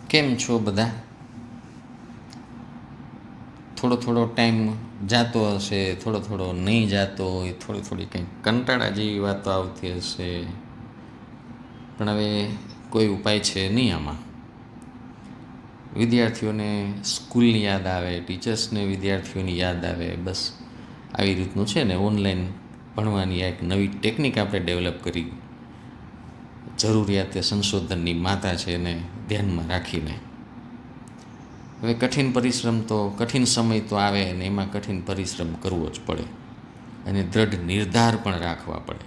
કેમ છો બધા? થોડો થોડો ટાઈમ જાતો હશે, થોડો થોડો નહીં જાતો હોય, થોડી થોડી કંઈક કંટાળા જેવી વાતો આવતી હશે, પણ હવે કોઈ ઉપાય છે નહીં આમાં. વિદ્યાર્થીઓને સ્કૂલની યાદ આવે, ટીચર્સને વિદ્યાર્થીઓની યાદ આવે, બસ આવી રીતનું છે ને. ઓનલાઈન ભણવાની આ એક નવી ટેકનિક આપણે ડેવલપ કરી, જરૂરિયાતે સંશોધનની માતા છે એને ધ્યાનમાં રાખીને. હવે કઠિન સમય તો આવે અને એમાં કઠિન પરિશ્રમ કરવો જ પડે અને દ્રઢ નિર્ધાર પણ રાખવા પડે.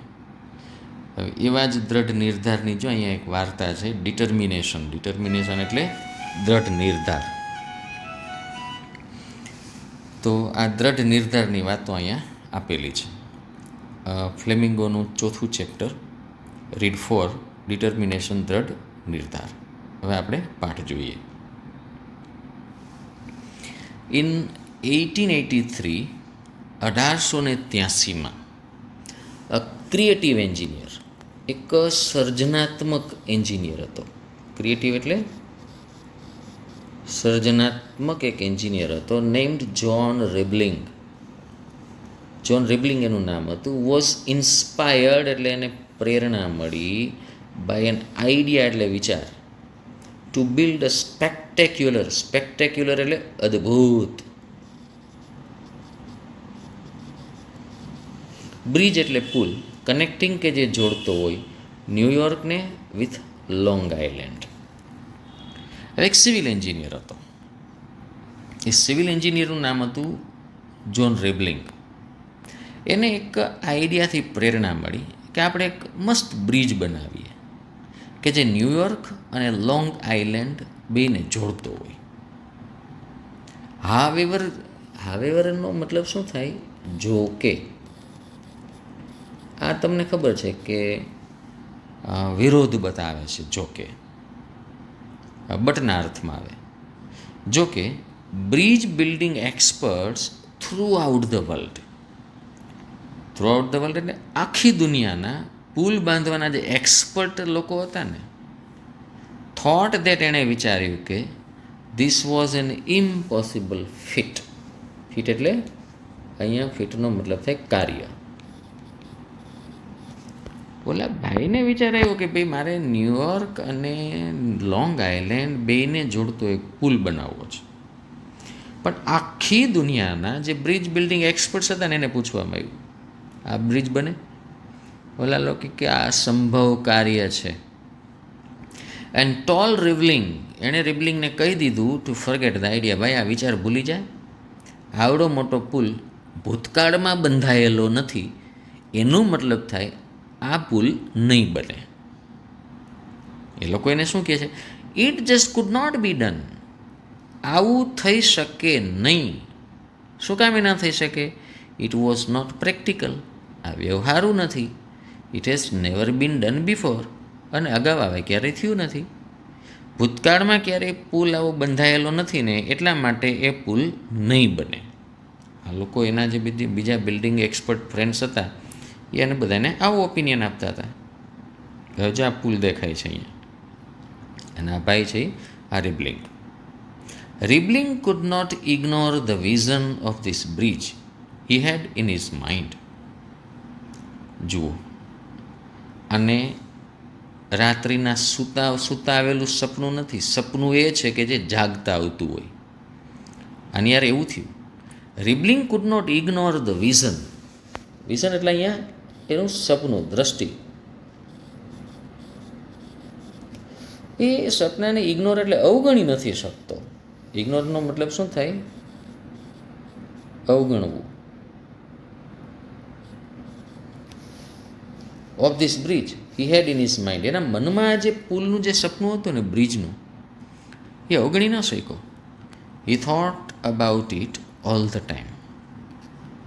હવે એવા જ દ્રઢ નિર્ધારની જો અહીંયા એક વાર્તા છે, ડિટર્મિનેશન એટલે દ્રઢ નિર્ધાર. તો આ દ્રઢ નિર્ધારની વાતો અહીંયા આપેલી છે. ફ્લેમિંગોનું 4થું ચેપ્ટર, રીડ 4, ડિટર્મિનેશન, દ્રઢ નિર્ધાર. હવે આપણે પાઠ જોઈએ. ઇન 1883, 1883માં, અ ક્રિએટિવ એન્જિનિયર, એક સર્જનાત્મક એન્જિનિયર હતો. ક્રિએટિવ એટલે સર્જનાત્મક એક એન્જિનિયર હતો, નેમ્ડ જ્હોન રેબલિંગ. જ્હોન રેબલિંગ એનું નામ હતું. વોઝ ઇન્સ્પાયર્ડ એટલે એને પ્રેરણા મળી, બાય એન આઈડિયા એટલે વિચાર, ટુ બિલ્ડ અ સ્પેક્ટેક્યુલર એટલે અદ્ભુત, બ્રિજ એટલે પુલ, કનેક્ટિંગ કે જે જોડતો હોય ન્યૂયોર્કને વિથ લોંગ આઇલેન્ડ. એક સિવિલ એન્જિનિયર હતો. એ સિવિલ એન્જિનિયરનું નામ હતું જ્હોન રેબલિંગ. એને એક આઈડિયાથી પ્રેરણા મળી કે આપણે એક મસ્ત બ્રિજ બનાવીએ કે જે ન્યૂયોર્ક અને લોંગ આઇલેન્ડ બેને જોડતો હોય. હાવેવરનો મતલબ શું થાય? જો કે. આ તમને ખબર છે કે વિરોધ બતાવે છે. જો કે બટના અર્થમાં આવે. જો કે bridge building experts through out the world એટલે આખી દુનિયાના પુલ બાંધવાના જે એક્સપર્ટ લોકો હતા ને, થોટ દેટ એણે વિચાર્યું કે this was an impossible fit એટલે અહીંયા ફિટનો મતલબ થાય કાર્ય. ઓલા ભાઈને વિચાર આવ્યો કે ભાઈ મારે ન્યૂયોર્ક અને લોંગ આઇલેન્ડ બેને જોડતો એક પુલ બનાવવો છે. પણ આખી દુનિયાના જે બ્રિજ બિલ્ડિંગ એક્સપર્ટ્સ હતા ને એને પૂછવામાં આવ્યું, આ બ્રિજ બને? ઓલા લોકો કે આ સંભવ કાર્ય છે. એન્ડ ટોલ રિવલિંગ, એણે રિવલિંગને કહી દીધું ટુ ફોરગેટ ધ આઈડિયા. ભાઈ આ વિચાર ભૂલી જાય. આવડો મોટો પુલ ભૂતકાળમાં બંધાયેલો નથી, એનું મતલબ થાય આ પુલ નહીં બને. એ લોકો એને શું કહે છે? It just could not be done. આવું થઈ શકે નહીં. શું કામ એ ના થઈ શકે? It was not practical. આ વ્યવહારુ નથી. It has never been done before. અને અગાઉ આવે ક્યારેય થયું નથી. ભૂતકાળમાં ક્યારેય પુલ આવો બંધાયેલો નથી ને એટલા માટે એ પુલ નહીં બને. આ લોકો એના જે બીજા બિલ્ડિંગ એક્સપર્ટ ફ્રેન્ડ્સ હતા એને બધાને આવો ઓપિનિયન આપતા હતા. હવે જો આ પુલ દેખાય છે અહીંયા, અને આ ભાઈ છે આ Roebling. Roebling could not ignore the vision of this bridge he had in his mind. જુઓ, અને રાત્રિના સૂતા આવેલું સપનું નથી. સપનું એ છે કે જે જાગતા આવતું હોય. અને યાર એવું થયું. Roebling could not ignore the vision એટલે અહીંયા એનું સપનું, દ્રષ્ટિ. એ સપનાને ઇગ્નોર એટલે અવગણી નથી શકતો. ઇગ્નોરનો મતલબ શું થાય? અવગણવું. Of this bridge he had in his mind. એના મનમાં જે પુલનું જે સપનું હતું ને, બ્રિજનું, એ અવગણી ન શક્યો. He thought about it all the time.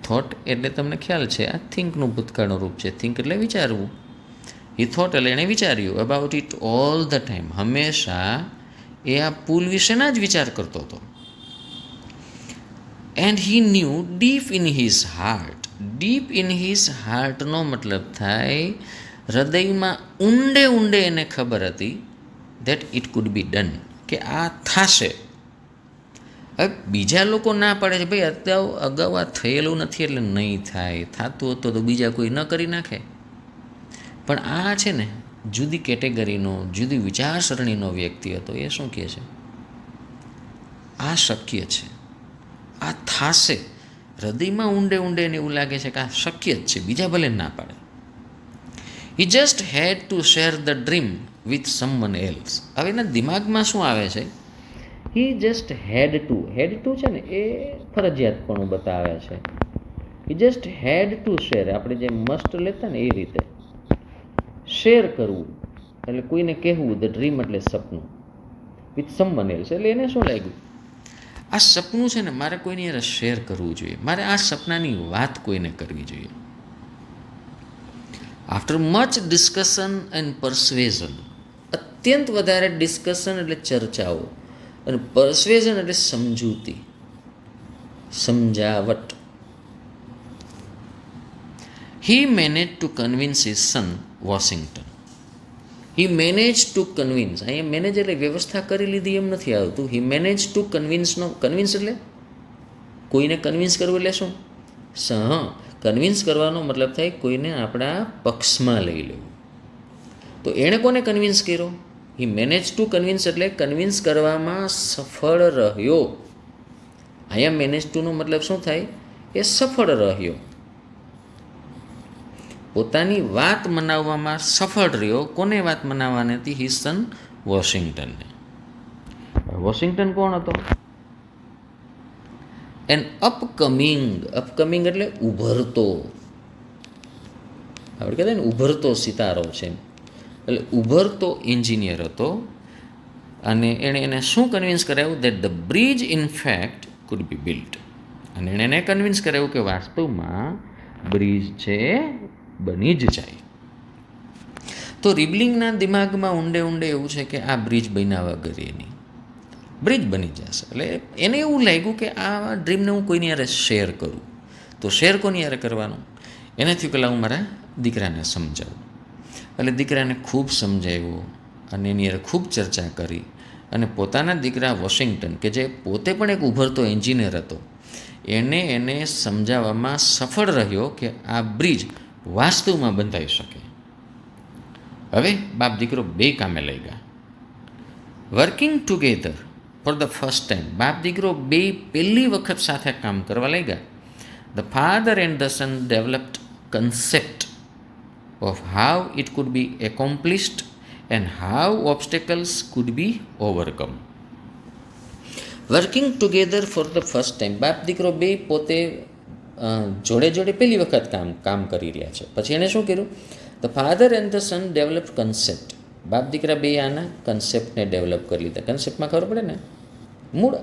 Thought એટલે તમને ખ્યાલ છે, આ થિંકનું ભૂતકાળનું રૂપ છે. થિંક એટલે વિચારવું. હી થોટ એટલે એણે વિચાર્યું about it all the time. હંમેશા એ આ પુલ વિશેના જ વિચાર કરતો હતો. And he knew deep in his heart. Deep in his હાર્ટનો મતલબ થાય હૃદયમાં ઊંડે એને ખબર હતી that it could be done, કે કે આ થશે. હવે બીજા લોકો ના પાડે છે, ભાઈ અગાઉ આ થયેલું નથી એટલે નહીં થાય, થતું હતું તો બીજા કોઈ ન કરી નાખે. પણ આ છે ને જુદી કેટેગરીનો, જુદી વિચારસરણીનો વ્યક્તિ હતો. એ શું કહે છે? આ શક્ય છે, આ થાશે. હૃદયમાં ઊંડે ઊંડે એને એવું લાગે છે કે આ શક્ય જ છે, બીજા ભલે ના પાડે. He just had to share the dream with someone else. હવે એના દિમાગમાં શું આવે છે? હી જસ્ટ હેડ ટુ છે ને એ ફરજિયાતપણું બતાવે છે. He just had to share, આપણે જે મસ્ટ લેતા ને એ રીતે શેર કરવું એટલે કોઈને કહેવું. ધ ડ્રીમ એટલે સપનું, વિથ સમવન એલ્સ એટલે એને શું લાગ્યું? આ સપનું છે ને મારે કોઈની યાર શેર કરવું જોઈએ, મારે આ સપનાની વાત કોઈને કરવી જોઈએ. આફ્ટર મચ ડિસ્કશન એન્ડ પરસ્વેઝન, અત્યંત વધારે ડિસ્કશન એટલે ચર્ચાઓ અને પરસ્વેઝન એટલે સમજૂતી, સમજાવટ. He manage to convince his son Washington. He manage to convince, અહીંયા મેનેજ એટલે વ્યવસ્થા કરી લીધી એમ નથી આવતું. હી મેનેજ ટુ કન્વિન્સનો, કન્વિન્સ એટલે કોઈને કન્વિન્સ કરવું એટલે શું? કન્વિન્સ કરવાનો મતલબ થાય કોઈને આપણા પક્ષમાં લઈ લેવું. તો એણે કોને કન્વિન્સ કર્યો? હી મેનેજ ટુ કન્વિન્સ એટલે કન્વિન્સ કરવામાં સફળ રહ્યો. અહીંયા મેનેજ ટુનો મતલબ શું થાય? એ સફળ રહ્યો, પોતાની વાત મનાવવામાં સફળ રહ્યો. કોને વાત મનાવવાની હતી? હિઝ સન વોશિંગ્ટનને. વોશિંગ્ટન કોણ હતો? એન અપકમિંગ એટલે ઉભરતો, આપણે કહેતા ને ઉભરતો સિતારો છે, એટલે ઉભરતો એન્જિનિયર હતો. અને એણે એને શું કન્વિન્સ કરાવ્યું? That the bridge in fact food be built. અને એણે એને કન્વિન્સ કરાવ્યું કે વાસ્તવમાં બ્રિજ છે બની જ જાય. તો રિબલિંગના દિમાગમાં ઊંડે ઊંડે એવું છે કે આ બ્રિજ બન્યા વગર એની બ્રિજ બની જશે. એટલે એને એવું લાગ્યું કે આ ડ્રીમને હું કોઈની યારે શેર કરું. તો શેર કોની યારે કરવાનું? એને થયું કે હું મારા દીકરાને સમજાવું. એટલે દીકરાને ખૂબ સમજાવ્યો અને એની યારે ખૂબ ચર્ચા કરી. અને પોતાના દીકરા વોશિંગ્ટન, કે જે પોતે પણ એક ઉભરતો એન્જિનિયર હતો, એને સમજાવવામાં સફળ રહ્યો કે આ બ્રિજ વાસ્તવમાં બંધાઈ શકે. હવે બાપ દીકરો બે કામે લઈ ગયા. Working together for the first time, બાપ દીકરો બે પહેલી વખત સાથે કામ કરવા લઈ ગયા. The father and the sun developed concept of how it could be accomplished and how obstacles could be overcome. Working together for the first time, બાપ દીકરો બે પોતે જોડે જોડે પહેલી વખત કામ કરી રહ્યા છે. પછી એણે શું કર્યું? The father and the sun develop concept, બાપ દીકરા બે આના કન્સેપ્ટને ડેવલપ કરી લીધા. કન્સેપ્ટમાં ખબર પડે ને, મૂળ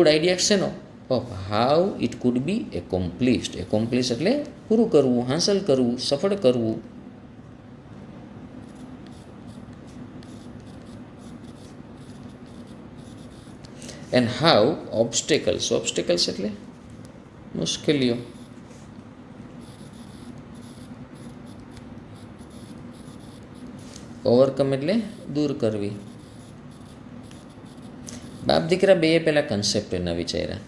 આઈડિયા શેનો? Of how it could be accomplished. Accomplish એટલે પૂરું કરવું, હાંસલ કરવું, સફળ કરવું. એન્ડ હાઉ ઓબ્સ્ટેકલ્સ એટલે મુશ્કેલીઓ. ઓવરકમ એટલે દૂર કરવી. બાપ દીકરા બે પહેલાં કન્સેપ્ટ એના વિચાર્યા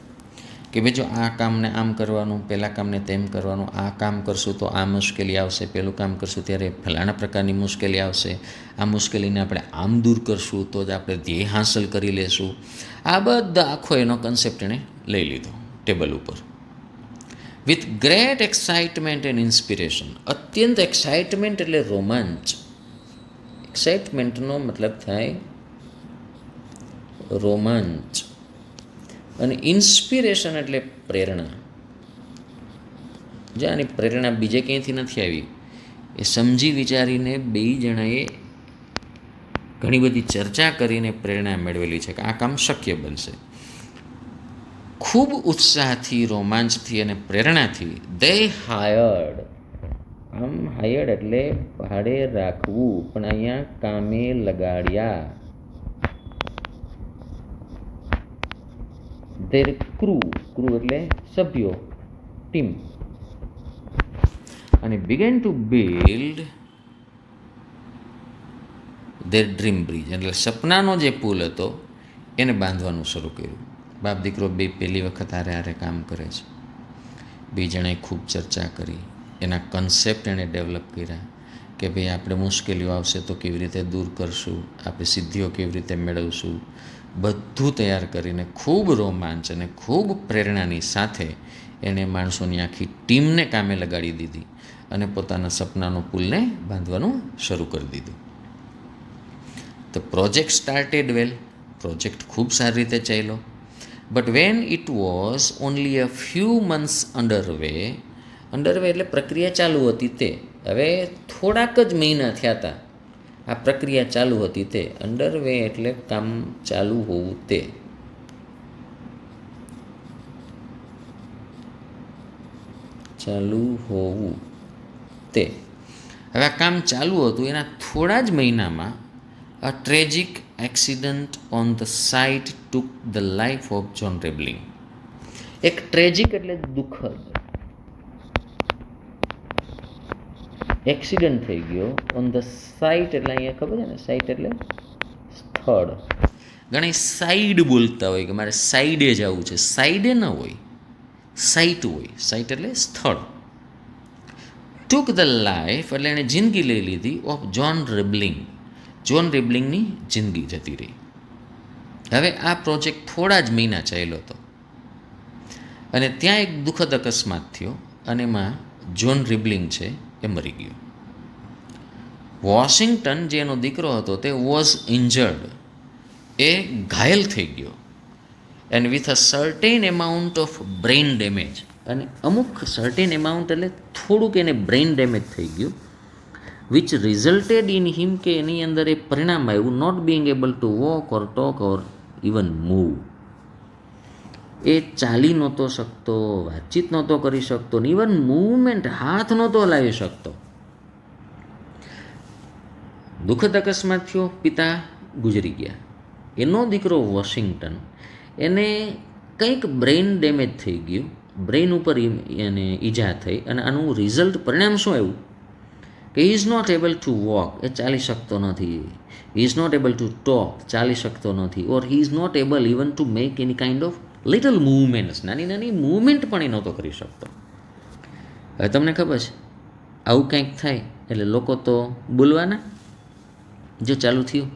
કે ભાઈ જો આ કામને આમ કરવાનું, પહેલાં કામને તેમ કરવાનું, આ કામ કરશું તો આ મુશ્કેલી આવશે, પેલું કામ કરશું ત્યારે ફલાણા પ્રકારની મુશ્કેલી આવશે, આ મુશ્કેલીને આપણે આમ દૂર કરશું તો જ આપણે ધ્યેય હાંસલ કરી લેશું. આ બધા આખો એનો કન્સેપ્ટ એણે લઈ લીધો ટેબલ ઉપર. With great excitement and inspiration, અત્યંત એક્સાઇટમેન્ટ એટલે રોમાંચ. એક્સાઇટમેન્ટનો મતલબ થાય રોમાંચ, અને ઇન્સ્પિરેશન એટલે પ્રેરણા. જે આની પ્રેરણા બીજે ક્યાંયથી નથી આવી, એ સમજી વિચારીને બે જણાએ ઘણી બધી ચર્ચા કરીને પ્રેરણા મેળવેલી છે કે આ કામ શક્ય બનશે. ખૂબ ઉત્સાહથી, રોમાંચથી અને પ્રેરણાથી દે હાયર્ડ. આમ હાયર્ડ એટલે ભાડે રાખવું, પણ અહીંયા કામે લગાડ્યા. ધેર ક્રૂ એટલે સભ્યો, ટીમ. અને began to build there dream bridge, એટલે સપનાનો જે પુલ હતો એને બાંધવાનું શરૂ કર્યું. બાપ દીકરો બે પહેલી વખત હારે કામ કરે છે. બે જણાએ ખૂબ ચર્ચા કરી, એના કન્સેપ્ટ એણે ડેવલપ કર્યા કે ભાઈ આપણે મુશ્કેલીઓ આવશે તો કેવી રીતે દૂર કરશું, આપણે સિદ્ધિઓ કેવી રીતે મેળવશું, બધું તૈયાર કરીને ખૂબ રોમાંચ અને ખૂબ પ્રેરણાની સાથે એણે માણસોની આખી ટીમને કામે લગાડી દીધી અને પોતાના સપનાનો પુલને બાંધવાનું શરૂ કરી દીધું. The project started well, project ખૂબ સારી રીતે ચાલ્યો. But when it was only a few months underway એટલે પ્રક્રિયા ચાલુ હતી તે, હવે થોડાક જ મહિના થયા હતા આ પ્રક્રિયા ચાલુ હતી તે, અંડરવે એટલે કામ ચાલુ હોવું તે. ચાલુ હોવું તે. હવે આ કામ ચાલુ હતું એના થોડા જ મહિનામાં a tragic accident on the site took the life of John Roebling. એક ટ્રેજિક એટલે દુઃખદ એક્સિડન્ટ થઈ ગયો ઓન ધ સાઇટ, એટલે અહીંયા ખબર છે ને, સાઇટ એટલે સ્થળ. ઘણી સાઈડ બોલતા હોય કે મારે સાઈડે જવું છે, સાઈડે ન હોય, સાઇટ હોય. સાઇટ એટલે સ્થળ. ટુક ધ લાઈફ એટલે એણે જિંદગી લઈ લીધી ઓફ જ્હોન રેબલિંગ, જ્હોન રેબલિંગની જિંદગી જતી રહી. હવે આ પ્રોજેક્ટ થોડા જ મહિના ચાલ્યો હતો અને ત્યાં એક દુઃખદ અકસ્માત થયો અને એમાં જ્હોન રેબલિંગ છે એ મરી ગયો. વોશિંગ્ટન જે એનો દીકરો હતો તે વોઝ ઇન્જર્ડ, એ ઘાયલ થઈ ગયો. And with a certain amount of brain damage, અને અમુક સર્ટેન એમાઉન્ટ એટલે થોડુંક એને બ્રેઇન ડેમેજ થઈ ગયું. વિચ રિઝલ્ટેડ ઇન હિમ, કે એની અંદર એ પરિણામ આવ્યું not being able to walk or talk or even move. એ ચાલી નહોતો શકતો, વાતચીત નહોતો કરી શકતો, ઇવન મૂવમેન્ટ હાથ નહોતો લાવી શકતો. દુઃખદ અકસ્માત થયો, પિતા ગુજરી ગયા. એનો દીકરો વોશિંગ્ટન, એને કંઈક બ્રેઇન ડેમેજ થઈ ગયું, બ્રેઇન ઉપર એને ઈજા થઈ, અને આનું રિઝલ્ટ પરિણામ શું આવ્યું કે he is not able to walk, એ ચાલી શકતો નથી. He is not able to talk, ચાલી શકતો નથી. Or he is not able even to make any kind of little movements, નાની નાની મૂવમેન્ટ પણ એ નહોતો કરી શકતો. હવે તમને ખબર છે આવું કંઈક થાય એટલે લોકો તો બોલવાના. જો ચાલુ થયું,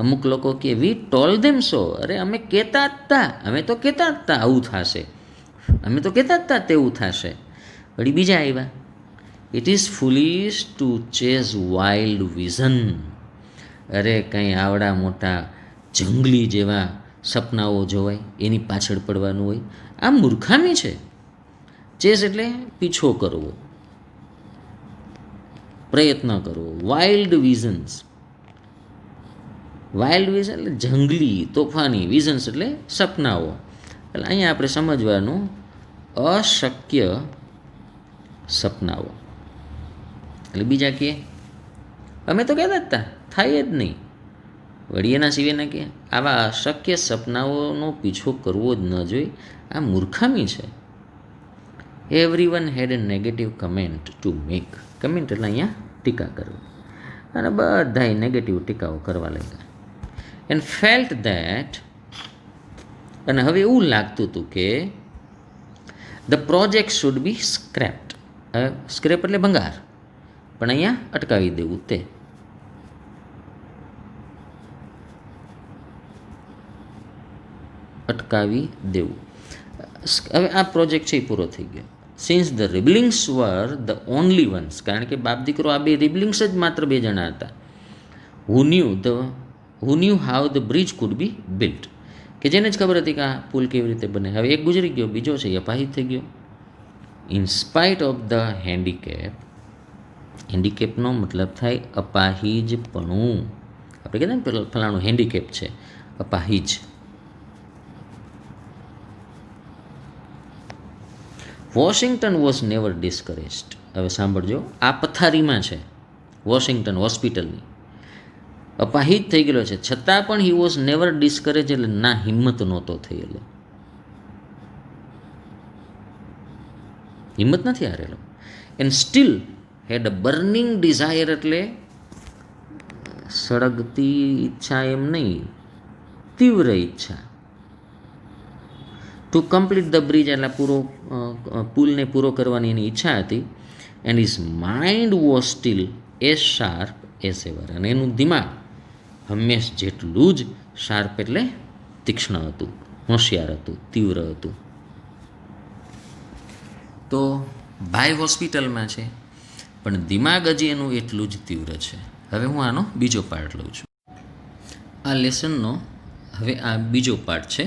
અમુક લોકો કે વી ટોલ ધેમ સો, અરે અમે કહેતા જ હતા, અમે તો કહેતા જ હતા આવું થશે, અમે તો કહેતા જ હતા તેવું થશે. વળી બીજા આવ્યા, it is foolish to chase wild vision, અરે કંઈ આવડા મોટા જંગલી જેવા સપનાઓ જોવાય એની પાછળ પડવાનું હોય, આ મૂર્ખામી છે. ચેઝ એટલે પીછો કરવો, પ્રયત્ન કરવો. વાઇલ્ડ વિઝન્સ, વાઇલ્ડ વિઝન એટલે જંગલી તોફાની, વિઝન્સ એટલે સપનાઓ. એટલે અહીંયા આપણે સમજવાનું અશક્ય સપનાઓ. એટલે બીજા કહે અમે તો કહેતા જ હતા, થાય જ નહીં. વળી એના સિવાયના કે આવા અશક્ય સપનાઓનો પીછો કરવો જ ન જોઈએ, આ મૂર્ખામી છે. Everyone had a negative comment to make. Comment એટલે અહીંયા ટીકા કરવી, અને બધાએ નેગેટિવ ટીકાઓ કરવા લાગ્યા. એન્ડ ફેલ્ટ ધેટ, અને હવે એવું લાગતું હતું કે the project should be scrapped. Scrap એટલે ભંગાર, પણ અહીંયા અટકાવી દેવું તે. અટકાવી દેવું. હવે આ પ્રોજેક્ટ છે એ પૂરો થઈ ગયો. Since the Roeblings were the only ones, કારણ કે બાપ દીકરો આ બે રિબલિંગ્સ જ માત્ર બે જણા હતા. Who knew how the bridge could be built, કે જેને જ ખબર હતી કે આ પુલ કેવી રીતે બને. હવે એક ગુજરી ગયો, બીજો છે એ અપાહિત થઈ ગયો. In spite of the handicap, હેન્ડીકેપનો મતલબ થાય અપાહિજપણું. આપણે કહેતા ને પેલા ફલાણું હેન્ડીકેપ છે, અપાહિજ. Washington was never discouraged. હવે સાંભળજો, આ પથારીમાં છે વોશિંગ્ટન હોસ્પિટલની, અપાહિત થઈ ગયેલો છે, છતાં પણ હી વોઝ નેવર ડિસ્કરેજ, એટલે ના હિંમત નહોતો થયેલો, હિંમત નથી હારેલો. And still had a burning desire, એટલે સળગતી ઈચ્છા એમ નહીં, તીવ્ર ઈચ્છા. ટુ કમ્પ્લીટ ધ બ્રિજ એટલે પુલને પૂરો કરવાની એની ઈચ્છા હતી. And his mind was steel as sharp as ever, અને એનું દિમાગ હંમેશ જેટલું જ શાર્પ એટલે તીક્ષ્ણ હતું, હોશિયાર હતું, તીવ્ર હતું. તો ભાઈ હોસ્પિટલમાં છે પણ દિમાગ હજી એનું એટલું જ તીવ્ર છે. હવે હું આનો બીજો પાર્ટ લઉં છું. આ લેસનનો હવે આ બીજો પાર્ટ છે.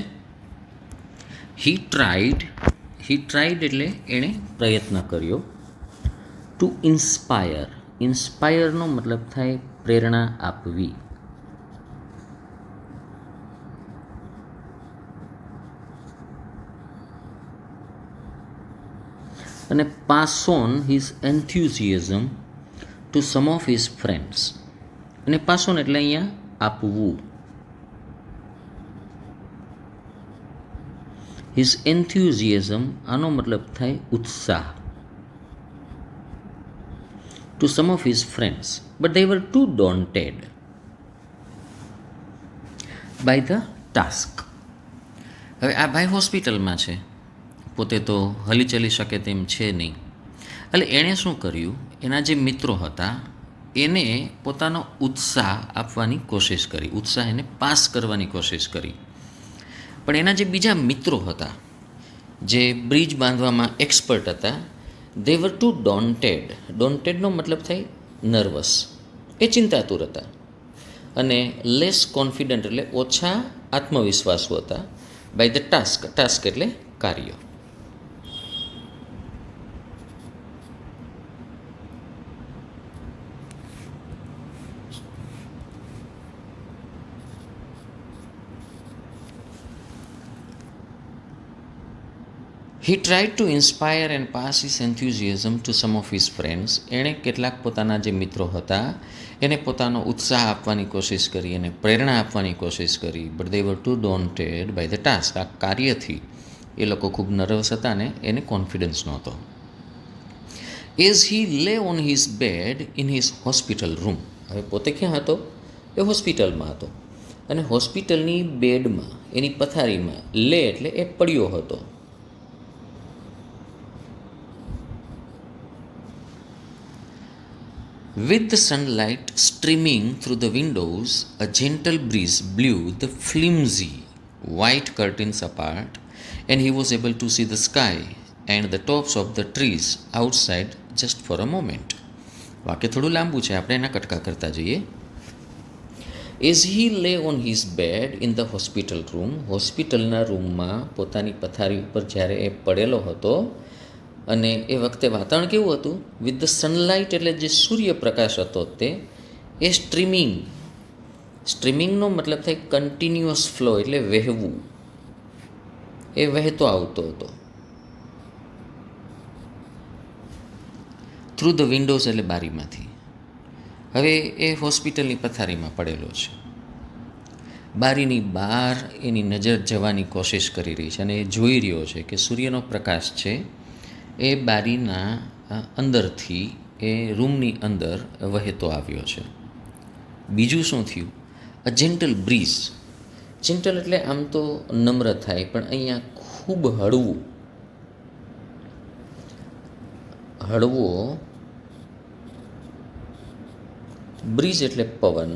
હી ટ્રાઈડ એટલે એણે પ્રયત્ન કર્યો. ટુ ઇન્સ્પાયરનો મતલબ થાય પ્રેરણા આપવી. અને pass on his enthusiasm to some of his friends. અને પાસ ઓન એટલે અહીંયા આપવું. હિઝ એન્થ્યુઝિયાઝમ આનો મતલબ થાય ઉત્સાહ. To some of his friends but they were too daunted by the task. હવે આ ભાઈ હોસ્પિટલમાં છે, પોતે તો હલી ચલી શકે તેમ છે નહીં. એટલે એણે શું કર્યું, એના જે મિત્રો હતા એને પોતાનો ઉત્સાહ આપવાની કોશિશ કરી, ઉત્સાહ એને પાસ કરવાની કોશિશ કરી. પણ એના જે બીજા મિત્રો હતા જે બ્રિજ બાંધવામાં એક્સપર્ટ હતા, દે વર ટુ ડોન્ટેડનો મતલબ થાય નર્વસ, એ ચિંતાતુર હતા. અને લેસ કોન્ફિડન્ટ એટલે ઓછા આત્મવિશ્વાસુ હતા. બાય ધ ટાસ્ક એટલે કાર્ય. He tried to inspire and pass his enthusiasm to some of his friends. એણે કેટલાક પોતાના જે મિત્રો હતા એને પોતાનો ઉત્સાહ આપવાની કોશિશ કરી, એને પ્રેરણા આપવાની કોશિશ કરી. But they were too daunted by the task. આ કાર્યથી એ લોકો ખૂબ નર્વસ હતા અને એને કોન્ફિડન્સ નહોતો. As he lay on his bed in his hospital room. હવે પોતે ક્યાં હતો? એ હોસ્પિટલમાં હતો. અને હોસ્પિટલની બેડમાં, એની પથારીમાં, લે એટલે એ પડ્યો હતો. With the sunlight streaming through the windows, a gentle breeze blew the flimsy white curtains apart, and he was able to see the sky and the tops of the trees outside just for a moment. વાક્ય થોડું લાંબુ છે, આપણે એના કટકા કરતા જઈએ. As he lay on his bed in the hospital room, હોસ્પિટલના રૂમમાં પોતાની પથારી ઉપર જ્યારે એ પડેલો હતો, અને એ વખતે વાતાવરણ કેવું હતું? વિથ ધ સનલાઇટ એટલે જે સૂર્યપ્રકાશ હતો તે એ સ્ટ્રીમિંગનો મતલબ થાય કન્ટિન્યુઅસ ફ્લો એટલે વહેવું, એ વહેતો આવતો હતો. થ્રુ ધ વિન્ડોઝ એટલે બારીમાંથી. હવે એ હોસ્પિટલની પથારીમાં પડેલો છે, બારીની બહાર એની નજર જવાની કોશિશ કરી રહી છે અને એ જોઈ રહ્યો છે કે સૂર્યનો પ્રકાશ છે એ બારીના અંદરથી એ રૂમની અંદર વહેતો આવ્યો છે. બીજું શું થયું? અ જેન્ટલ બ્રીઝ. જેન્ટલ એટલે આમ તો નમ્ર થાય, પણ અહીંયા ખૂબ હળવો બ્રીઝ એટલે પવન.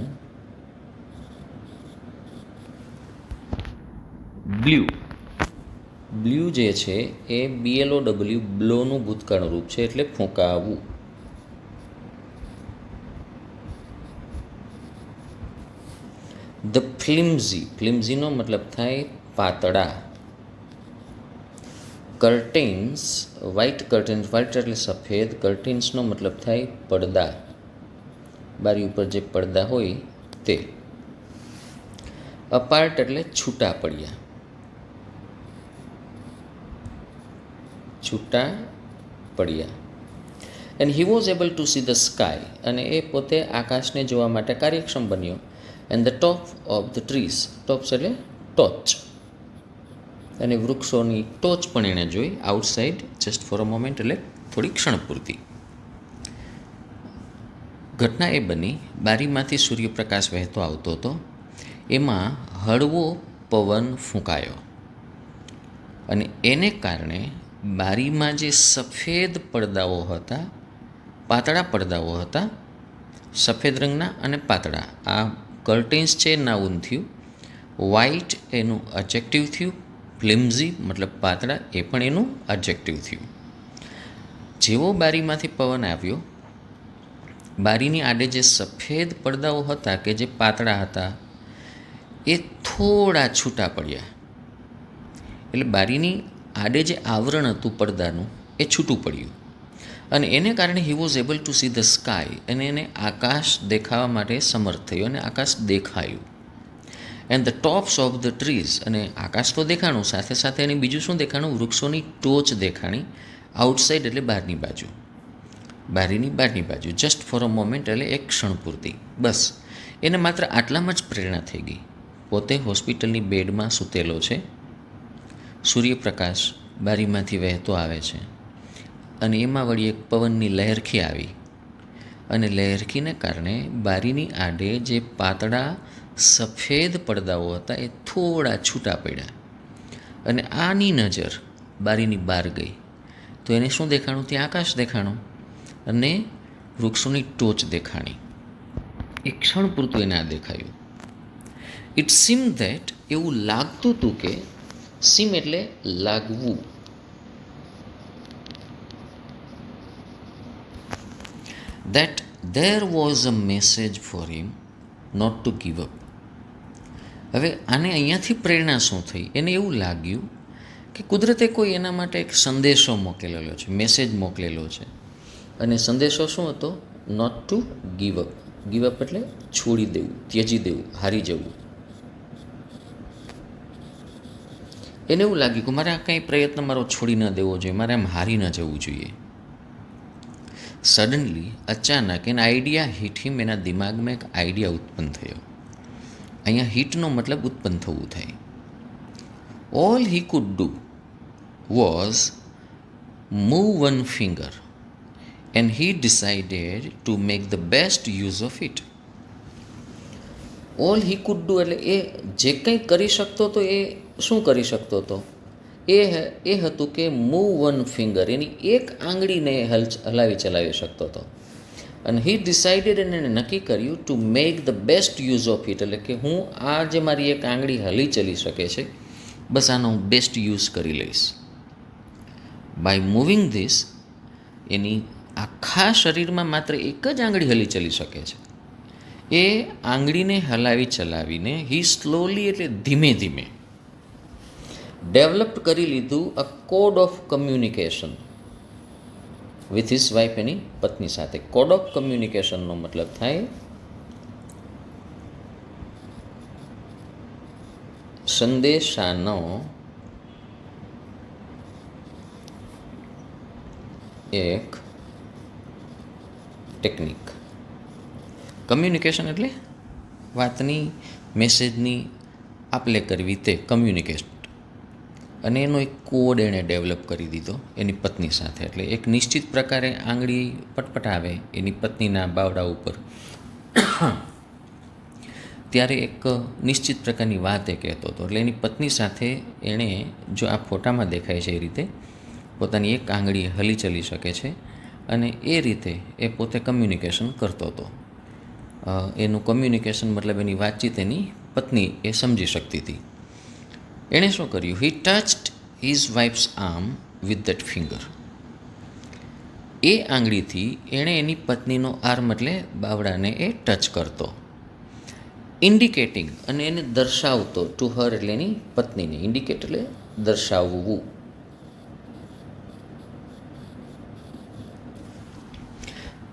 બ્લ્યુ જે છે એ BLOW બ્લોનું ભૂતકાળનું રૂપ છે, એટલે ફૂંકાવું. ધ ફ્લિમ્ઝીનો મતલબ થાય પાતળા. કર્ટેન્સ, વ્હાઇટ એટલે સફેદ. કર્ટેન્સનો મતલબ થાય પડદા, બારી ઉપર જે પડદા હોય તે. અપાર્ટ એટલે છૂટા પડ્યા. And he was able to see the sky, અને એ પોતે આકાશને જોવા માટે કાર્યક્ષમ બન્યો. And the top of the trees, tops એટલે ટોચ, અને વૃક્ષોની ટોચ પણ એણે જોઈ. Outside just for a moment એટલે થોડી ક્ષણ પૂરતી. ઘટના એ બની, બારીમાંથી સૂર્યપ્રકાશ વહેતો આવતો હતો. એમાં હળવો પવન ફૂંકાયો અને એને કારણે બારીમાં જે સફેદ પડદાઓ હતા, પાતળા પડદાઓ હતા, સફેદ રંગના અને પાતળા, આ કર્ટેન્સ છે નાઉન થયું. વ્હાઇટ એનું એડજેક્ટિવ થયું. ફ્લિમ્ઝી મતલબ પાતળા એ પણ એનું એડજેક્ટિવ થયું. જેવો બારીમાંથી પવન આવ્યો, બારીની આડે જે સફેદ પડદાઓ હતા કે જે પાતળા હતા એ થોડા છૂટા પડ્યા. એટલે બારીની આડે જે આવરણ હતું પડદાનું એ છૂટું પડ્યું અને એને કારણે he was able to see the sky, અને એને આકાશ દેખાવા માટે સમર્થ થયો અને આકાશ દેખાયું. And the tops of the trees, અને આકાશ તો દેખાણું, સાથે સાથે એની બીજું શું દેખાણું? વૃક્ષોની ટોચ દેખાણી. આઉટસાઇડ એટલે બહારની બાજુ, બારીની બહારની બાજુ. જસ્ટ ફોર અ મોમેન્ટ એટલે એક ક્ષણ પૂરતી, બસ. એને માત્ર આટલામાં જ પ્રેરણા થઈ ગઈ. પોતે હોસ્પિટલની બેડમાં સૂતેલો છે, સૂર્યપ્રકાશ બારીમાંથી વહેતો આવે છે અને એમાં વળી એક પવનની લહેરખી આવી અને લહેરખીને કારણે બારીની આડે જે પાતળા સફેદ પડદાઓ હતા એ થોડા છૂટા પડ્યા અને આની નજર બારીની બહાર ગઈ તો એને શું દેખાણું? ત્યાં આકાશ દેખાણું અને વૃક્ષોની ટોચ દેખાણી. એક ક્ષણ પૂરતું એને આ દેખાયું. ઇટ સીમ ધેટ, એવું લાગતું હતું કે, સીમ એટલે લાગવું, that there was a message for him not to give up. હવે આને અહીંયાથી પ્રેરણા શું થઈ? એને એવું લાગ્યું કે કુદરતે કોઈ એના માટે એક સંદેશો મોકલેલો છે, મેસેજ મોકલેલો છે. અને સંદેશો શું હતો? Not to give up. Give up એટલે છોડી દેવું, ત્યજી દેવું, હારી જવું. એને એવું લાગ્યું કે મારે આ કંઈ પ્રયત્ન મારો છોડી ન દેવો જોઈએ, મારે આમ હારી ન જવું જોઈએ. સડનલી, અચાનક, એના આઈડિયા હિટ હિમ, એના દિમાગમાં એક આઈડિયા ઉત્પન્ન થયો. અહીંયા હિટનો મતલબ ઉત્પન્ન થવું થાય. All he could do was move one finger and he decided to make the best use of it. All he could do એટલે એ જે કંઈ કરી શકતો હતો એ શું કરી શકતો હતો? એ હતું કે મૂવ વન ફિંગર, એની એક આંગળીને હલાવી ચલાવી શકતો હતો. અને હી ડિસાઇડેડ, એને નક્કી કર્યું to make the best use of it, એટલે કે હું આ જે મારી એક આંગળી હલી ચલી શકે છે, બસ આનો હું બેસ્ટ યુઝ કરી લઈશ. બાય મૂવિંગ ધીસ, એની આખા શરીરમાં માત્ર એક જ આંગળી હલી ચલી શકે છે. એ આંગળીને હલાવી ચલાવીને હી સ્લોલી એટલે ધીમે ધીમે ડેવલપ કરી લીધું a code of communication with his wife, એની પત્ની સાથે. કોડ ઓફ કમ્યુનિકેશનનો મતલબ થાય સંદેશાનો એક ટેકનિક. કમ્યુનિકેશન એટલે વાતની, મેસેજની આપલે કરવી, તે કમ્યુનિકેશન. અને એનો એક કોડ એણે ડેવલપ કરી દીધો એની પત્ની સાથે. એટલે એક નિશ્ચિત પ્રકારે આંગળી પટપટાવે એની પત્નીના બાવડા ઉપર, ત્યારે એક નિશ્ચિત પ્રકારની વાત એ કહેતો હતો. એટલે એની પત્ની સાથે એણે, જો આ ફોટામાં દેખાય છે એ રીતે, પોતાની એક આંગળી હલી ચલી શકે છે અને એ રીતે એ પોતે કમ્યુનિકેશન કરતો હતો. એનું કમ્યુનિકેશન મતલબ એની વાતચીત એની પત્ની એ સમજી શકતી હતી. એણે શું કર્યું? He touched his wife's arm with that finger. એ આંગળીથી એણે એની પત્નીનો આર્મ એટલે બાવડાને એ ટચ કરતો, ઇન્ડિકેટિંગ, અને એને દર્શાવતો, ટુ હર એટલે એની પત્નીને, ઇન્ડિકેટ એટલે દર્શાવવું.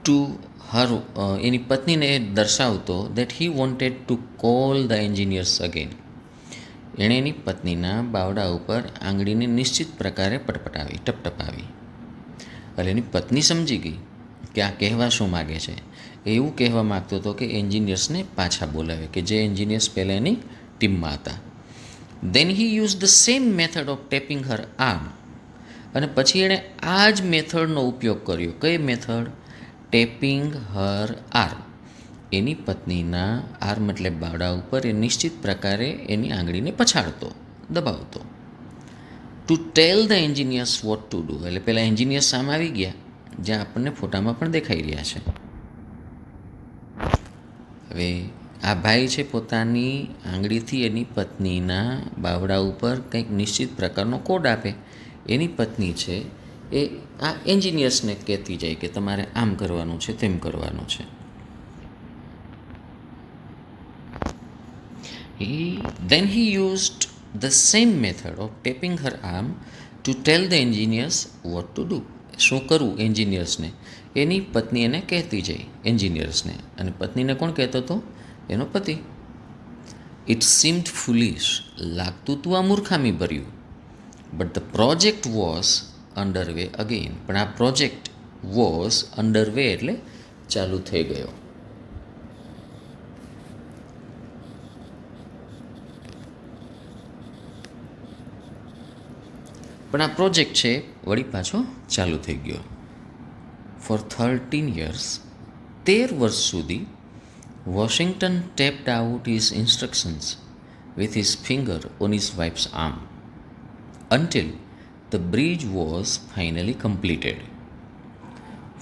ટુ હર, એની પત્નીને એ દર્શાવતો that he wanted to call the engineers again. એણે એની પત્નીના બાવડા ઉપર આંગળીને નિશ્ચિત પ્રકારે પટપટાવી, ટપટપાવી. એટલે એની પત્ની સમજી ગઈ કે આ કહેવા શું માગે છે. એવું કહેવા માગતો હતો કે એન્જિનિયર્સને પાછા બોલાવે, કે જે એન્જિનિયર્સ પહેલાં એની ટીમમાં હતા. Then he use the same method of tapping her arm. અને પછી એણે આ જ મેથડનો ઉપયોગ કર્યો. કઈ મેથડ? ટેપિંગ હર આર્મ, એની પત્નીના આર્મ એટલે બાવડા ઉપર એ નિશ્ચિત પ્રકારે એની આંગળીને પછાડતો, દબાવતો. To tell the engineers what to do, એટલે પેલા એન્જિનિયર્સ સામે આવી ગયા, જ્યાં આપણને ફોટામાં પણ દેખાઈ રહ્યા છે. હવે આ ભાઈ છે પોતાની આંગળીથી એની પત્નીના બાવડા ઉપર કંઈક નિશ્ચિત પ્રકારનો કોડ આપે. એની પત્ની છે એ આ એન્જિનિયર્સને કહેતી જાય કે તમારે આમ કરવાનું છે, તેમ કરવાનું છે. Then he used the same method of tapping her arm to tell the engineers what to do. શું કરવું એન્જિનિયર્સને, એની પત્ની એને કહેતી જાય એન્જિનિયર્સને, અને પત્નીને કોણ કહેતો હતો? એનો પતિ. ઇટ સીમ્ડ ફુલિશ, લાગતું તું આ મૂર્ખામી ભર્યું. But the project was underway again, પણ આ પ્રોજેક્ટ વોઝ અંડરવે એટલે ચાલુ થઈ ગયો. પણ આ પ્રોજેક્ટ છે વળી પાછો ચાલુ થઈ ગયો. ફોર 13 years, 13 વર્ષ સુધી Washington tapped out his instructions with his finger on his wife's arm until the bridge was finally completed.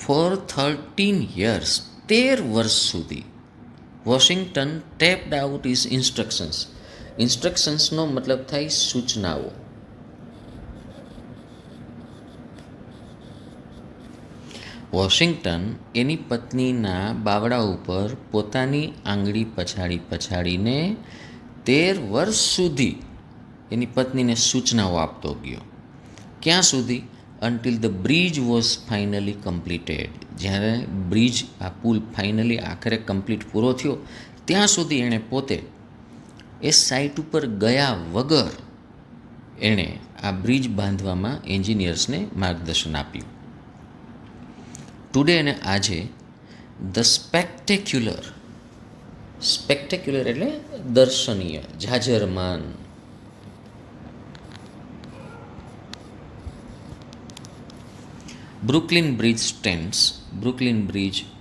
For 13 years, 13 વર્ષ સુધી Washington tapped out his instructions. ઇન્સ્ટ્રક્શન્સનો મતલબ થાય સૂચનાઓ. વોશિંગ્ટન એની પત્નીના બાવડા ઉપર પોતાની આંગળી પછાડીને 13 વર્ષ સુધી એની પત્નીને સૂચનાઓ આપતો ગયો. ક્યાં સુધી? Until the bridge was finally completed, જ્યારે બ્રિજ આ પુલ ફાઇનલી આખરે કમ્પ્લીટ પૂરો થયો ત્યાં સુધી એણે પોતે એ સાઇટ ઉપર ગયા વગર એણે આ બ્રિજ બાંધવામાં એન્જિનિયર્સને માર્ગદર્શન આપ્યું. ટુડે અને આજે ધ સ્પેક્ટેક્યુલર એટલે દર્શનીય, જાજરમાન. બ્રુકલિન બ્રિજ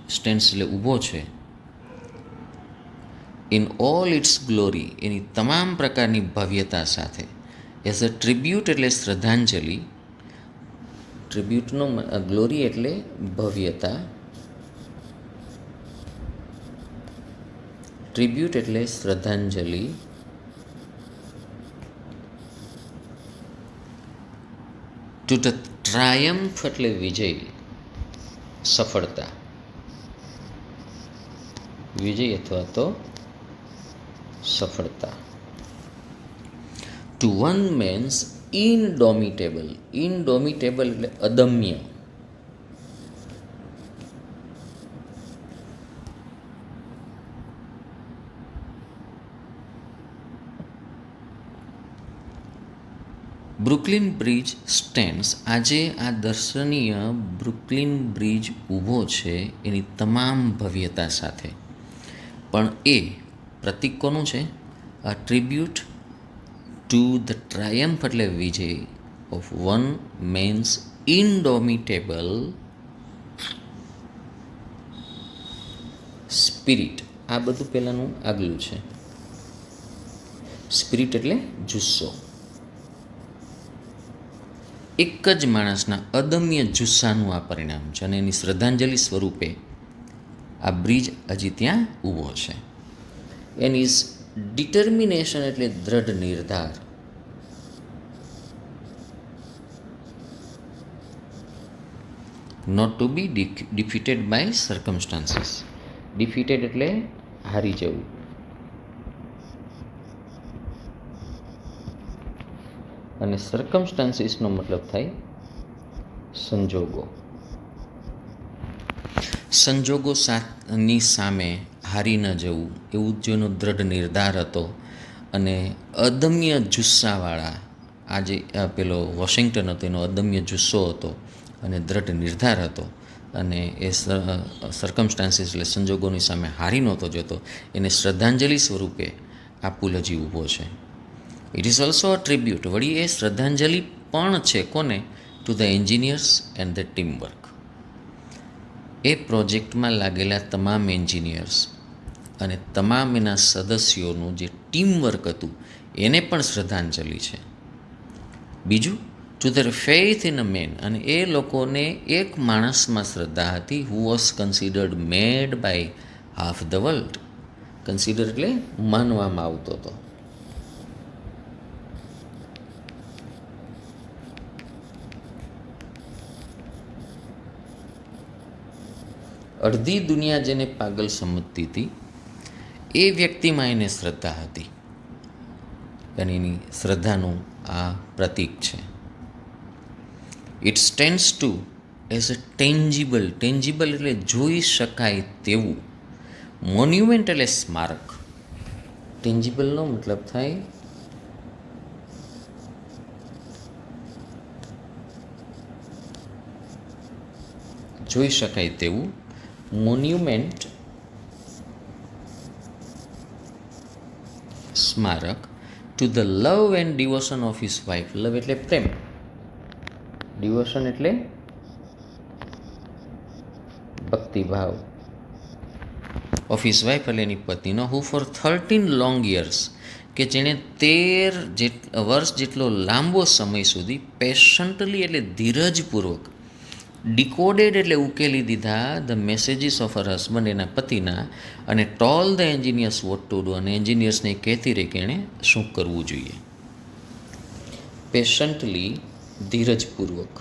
સ્ટેન્ડ્સ એટલે ઊભો છે. ઇન ઓલ ઇટ્સ ગ્લોરી, એની તમામ પ્રકારની ભવ્યતા સાથે. એઝ અ ટ્રિબ્યુટ એટલે શ્રદ્ધાંજલિ. ટ્રિબ્યુટનો ગ્લોરી એટલે ભવ્યતા, ટ્રિબ્યુટ એટલે શ્રદ્ધાંજલિ. ટુ ધ ટ્રાયમ્ફ એટલે વિજય, સફળતા, વિજય અથવા તો સફળતા. ટુ વન મેન્સ ઇનડોમિટેબલ એટલે અદમ્ય. બ્રુકલિન બ્રિજ સ્ટેન્ડ્સ, આજે આ દર્શનીય બ્રુકલિન બ્રિજ ઊભો છે એની તમામ ભવ્યતા સાથે. પણ એ પ્રતીક કોનું છે? આ ટ્રિબ્યુટ ટુ ધ ટ્રાયમ્ફ એટલે વિજય ઓફ વન મેન્સ ઇનડોમિટેબલ સ્પિરિટ. આ બધું પહેલાંનું આગલું છે. સ્પિરિટ એટલે જુસ્સો. એક જ માણસના અદમ્ય જુસ્સાનું આ પરિણામ છે, અને એની શ્રદ્ધાંજલિ સ્વરૂપે આ બ્રિજ હજી ત્યાં ઊભો છે. એન્ડ ઇઝ ડિટર્મિનેશન એટલે દ્રઢ નિર્ધાર. Not to be defeated by circumstances. Defeated એટલે હારી જવું. અને સર્કમસ્ટાન્સીસનો મતલબ થાય સંજોગો. સંજોગોની સામે હારી ન જવું, એવું જેનો દ્રઢ નિર્ધાર હતો. અને અદમ્ય જુસ્સાવાળા આજે પેલો વોશિંગ્ટન હતો, એનો અદમ્ય જુસ્સો હતો અને દ્રઢ નિર્ધાર હતો. અને એ સર્કમસ્ટાન્સીસ એટલે સંજોગોની સામે હારી નહોતો જતો. એને શ્રદ્ધાંજલિ સ્વરૂપે આ પુલ હજી ઊભો છે. It is also a tribute, વળી એ શ્રદ્ધાંજલિ પણ છે. કોને? To the engineers and the team work. એ પ્રોજેક્ટમાં લાગેલા તમામ એન્જિનિયર્સ અને તમામ એના સદસ્યોનું જે ટીમવર્ક હતું એને પણ શ્રદ્ધાંજલિ છે. બીજું, ટુ ધર ફેઇથ ઇન અ મેન, અને એ લોકોને એક માણસમાં શ્રદ્ધા હતી, who was considered mad by half the world. Consider એટલે માનવામાં આવતો હતો. અડધી દુનિયા જેને પાગલ સમજતી હતી એ વ્યક્તિમાં એને શ્રદ્ધા હતી, અને એની શ્રદ્ધાનું આ પ્રતીક છે. It stands to as a tangible, tangible એટલે જોઈ શકાય તેવું, મોન્યુમેન્ટ એટલે સ્મારક. ટેન્જિબલનો મતલબ થાય જોઈ શકાય તેવું, મોન્યુમેન્ટ સ્મારક to the love and devotion of his wife. Love એટલે પ્રેમ, ડિવોશન એટલે ભક્તિભાવ, ઓફ હિઝ વાઇફ એટલે એની પત્નીનો, હુ ફોર 13 લોંગ યર્સ, કે જેણે 13 વર્ષ જેટલો લાંબો સમય સુધી પેશન્ટલી એટલે ધીરજપૂર્વક, ડિકોડેડ એટલે ઉકેલી દીધા, the messages of her husband એના પતિના, અને told the engineers what to do, અને એન્જિનિયર્સને કહેતી રહી કે એણે શું કરવું જોઈએ. પેશન્ટલી ધીરજપૂર્વક,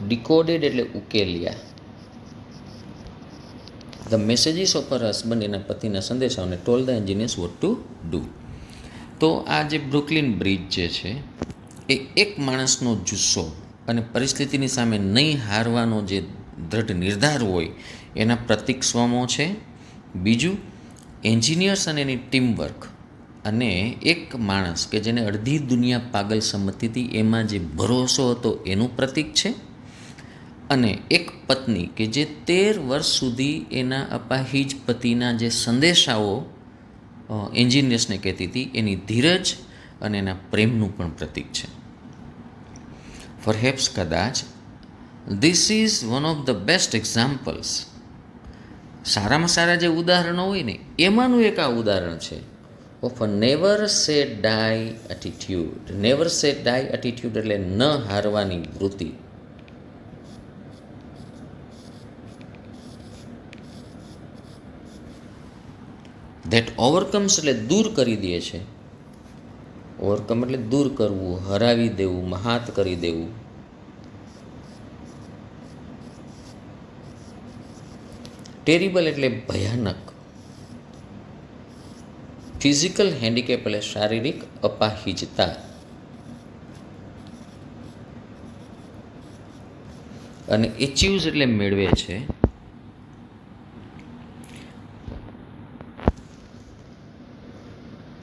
ડિકોડેડ એટલે ઉકેલ્યા, the messages of her husband એના પતિના સંદેશાઓને, told the engineers what to do. તો આ જે બ્રુકલિન બ્રિજ જે છે એ એક માણસનો જુસ્સો અને પરિસ્થિતિની સામે નહીં હારવાનો જે દૃઢ નિર્ધાર હોય એના પ્રતીક સ્વમો છે. બીજું, એન્જિનિયર્સ અને એની ટીમવર્ક, અને એક માણસ કે જેને અડધી દુનિયા પાગલ સમજતી હતી એમાં જે ભરોસો હતો એનું પ્રતીક છે. અને એક પત્ની કે જે 13 વર્ષ સુધી એના અપાહિજ પતિના જે સંદેશાઓ એન્જિનિયર્સને કહેતી હતી એની ધીરજ અને એના પ્રેમનું પણ પ્રતીક છે. પરહેપ્સ કદાચ this is one of the best examples, સારામાં સારા જે ઉદાહરણો હોય ને એમાંનું એક આ ઉદાહરણ છે, ઓફ અ નેવર સે ડાય એટીટ્યુડ. નેવર સે ડાય એટીટ્યુડ એટલે ન હારવાની વૃત્તિ. ધેટ ઓવરકમ્સ એટલે દૂર કરી દે છે, ઓવરકમ એટલે દૂર કરવું, હરાવી દેવું, મહાત કરી દેવું. ટેરિબલ એટલે ભયાનક. ફિઝિકલ હેન્ડીકેપ એટલે શારીરિક અપાહિજતા. અને એચીવ્સ એટલે મેળવે છે.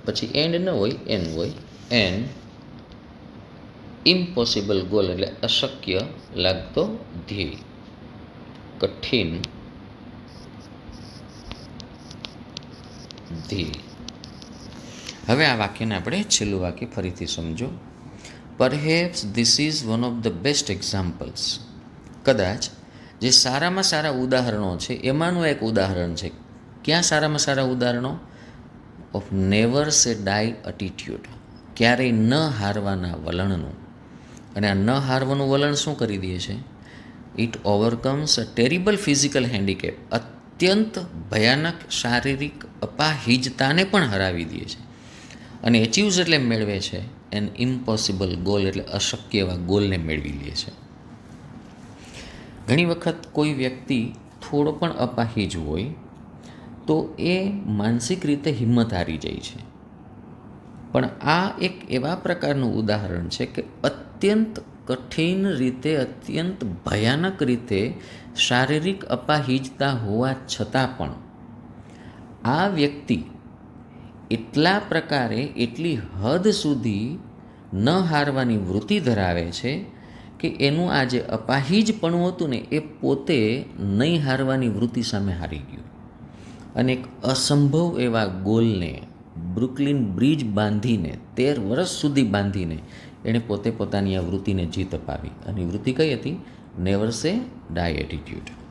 પછી એન્ડ ન હોય, એન હોય. એન ઇમ્પોસિબલ ગોલ એટલે અશક્ય લાગતો ધ્યેય, કઠિન ધ્યેય. હવે આ વાક્યને આપણે છેલ્લું વાક્ય ફરીથી સમજો. Perhaps this is one of the best examples. કદાચ જે સારામાં સારા ઉદાહરણો છે એમાંનું એક ઉદાહરણ છે. ક્યાં સારામાં સારા ઉદાહરણો? ઓફ નેવર સે ડાય એટીટ્યુડ, ક્યારેય ન હારવાના વલણનું. અને આ ન હારવાનું વલણ શું કરી દે છે? It overcomes a terrible physical handicap, અત્યંત ભયાનક શારીરિક અપાહિજતાને પણ હરાવી દે છે. અને એચીવ્સ એટલે મેળવે છે, એન ઇમ્પોસિબલ ગોલ એટલે અશક્ય એવા ગોલને મેળવી લે છે. ઘણી વખત કોઈ વ્યક્તિ થોડો પણ અપાહિજ હોય તો એ માનસિક રીતે હિંમત હારી જાય છે. પણ આ એક એવા પ્રકારનું ઉદાહરણ છે કે અત્યંત કઠિન રીતે, અત્યંત ભયાનક રીતે શારીરિક અપાહિજતા હોવા છતાં પણ આ વ્યક્તિ એટલા પ્રકારે, એટલી હદ સુધી ન હારવાની વૃત્તિ ધરાવે છે કે એનું આ જે અપાહિજપણું હતું ને એ પોતે નહીં હારવાની વૃત્તિ સામે હારી ગયું. અને એક અસંભવ એવા ગોલને બ્રુકલિન બ્રિજ બાંધીને, 13 વર્ષ સુધી બાંધીને એણે પોતે પોતાની આ વૃત્તિને જીત અપાવી, અને વૃત્તિ કઈ હતી? નેવર સે ડાય એટીટ્યૂડ.